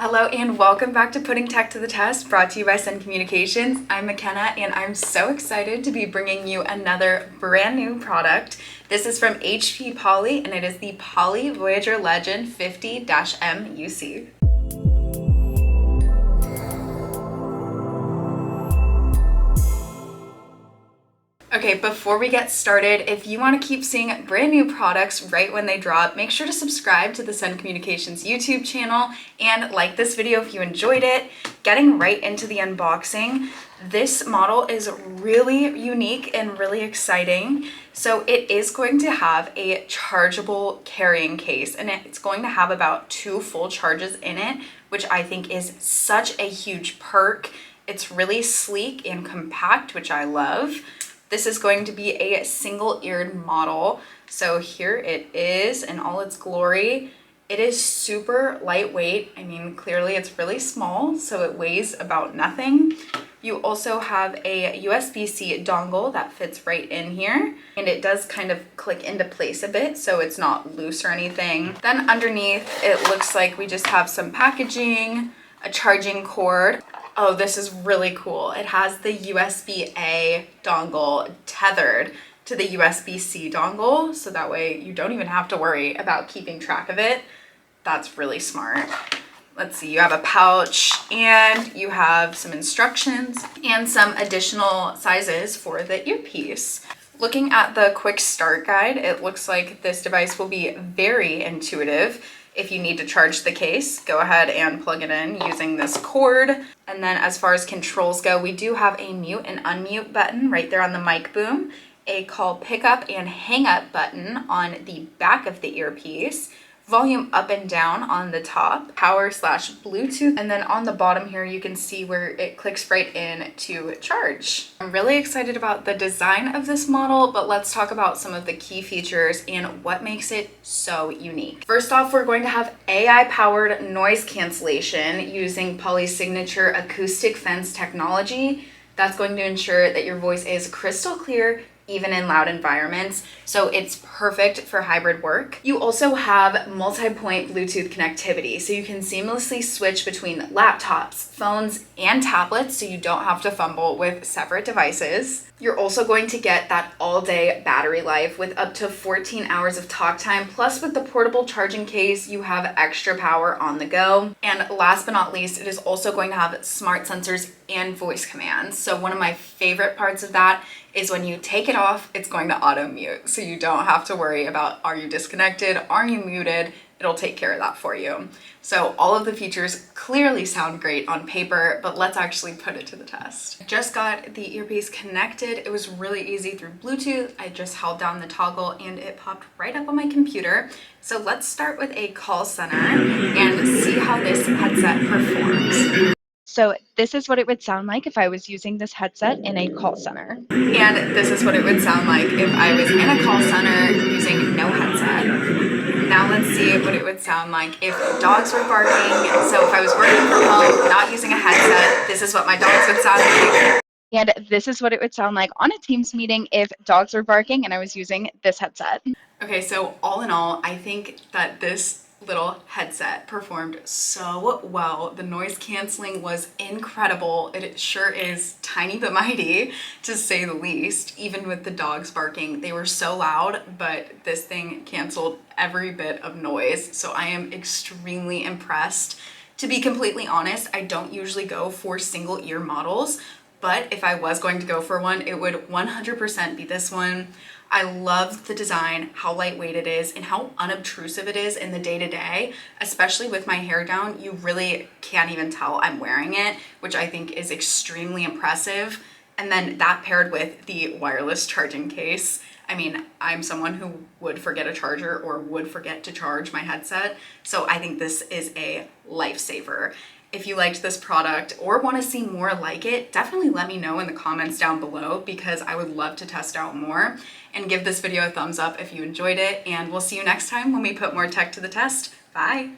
Hello and welcome back to Putting Tech to the Test, brought to you by Sencommunications. I'm McKenna and I'm so excited to be bringing you another brand new product. This is from HP Poly and it is the Poly Voyager Legend 50-M UC. Okay, before we get started, if you want to keep seeing brand new products right when they drop, make sure to subscribe to the Sencommunications YouTube channel and like this video if you enjoyed it. Getting right into the unboxing, this model is really unique and really exciting. So it is going to have a chargeable carrying case and it's going to have about 2 full charges in it, which I think is such a huge perk. It's really sleek and compact, which I love. This is going to be a single-eared model. So here it is in all its glory. It is super lightweight. I mean, clearly it's really small, so it weighs about nothing. You also have a USB-C dongle that fits right in here, and it does kind of click into place a bit, so it's not loose or anything. Then underneath, it looks like we just have some packaging, a charging cord. Oh, this is really cool. It has the USB-A dongle tethered to the USB-C dongle, so that way you don't even have to worry about keeping track of it. That's really smart. Let's see, you have a pouch and you have some instructions and some additional sizes for the earpiece. Looking at the quick start guide, it looks like this device will be very intuitive. If you need to charge the case, go ahead and plug it in using this cord. And then as far as controls go, we do have a mute and unmute button right there on the mic boom, a call pickup and hang up button on the back of the earpiece, volume up and down on the top, power/Bluetooth, and then on the bottom here you can see where it clicks right in to charge. I'm really excited about the design of this model, but let's talk about some of the key features and what makes it so unique. First off, we're going to have AI-powered noise cancellation using Poly's signature Acoustic Fence technology. That's going to ensure that your voice is crystal clear even in loud environments, so it's perfect for hybrid work. You also have multi-point Bluetooth connectivity, so you can seamlessly switch between laptops, phones, and tablets, so you don't have to fumble with separate devices. You're also going to get that all-day battery life with up to 14 hours of talk time, plus with the portable charging case, you have extra power on the go. And last but not least, it is also going to have smart sensors and voice commands. So one of my favorite parts of that is when you take it off, it's going to auto mute. So you don't have to worry about, are you disconnected? Are you muted? It'll take care of that for you. So all of the features clearly sound great on paper, but let's actually put it to the test. I just got the earpiece connected. It was really easy through Bluetooth. I just held down the toggle and it popped right up on my computer. So let's start with a call center and see how this headset performs. So this is what it would sound like if I was using this headset in a call center. And this is what it would sound like if I was in a call center using no headset. Now let's see what it would sound like if dogs were barking. So if I was working from home, not using a headset, this is what my dogs would sound like. And this is what it would sound like on a Teams meeting if dogs were barking and I was using this headset. Okay, so all in all, I think that this little headset performed so well. The noise canceling was incredible. It sure is tiny but mighty, to say the least. Even with the dogs barking, they were so loud, but this thing canceled every bit of noise. So I am extremely impressed. To be completely honest, I don't usually go for single ear models, but if I was going to go for one, it would 100% be this one. I love the design, how lightweight it is, and how unobtrusive it is in the day-to-day, especially with my hair down. You really can't even tell I'm wearing it, which I think is extremely impressive. And then that paired with the wireless charging case. I mean, I'm someone who would forget a charger or would forget to charge my headset, so I think this is a lifesaver. If you liked this product or want to see more like it, definitely let me know in the comments down below because I would love to test out more. And give this video a thumbs up if you enjoyed it, and we'll see you next time when we put more tech to the test. Bye!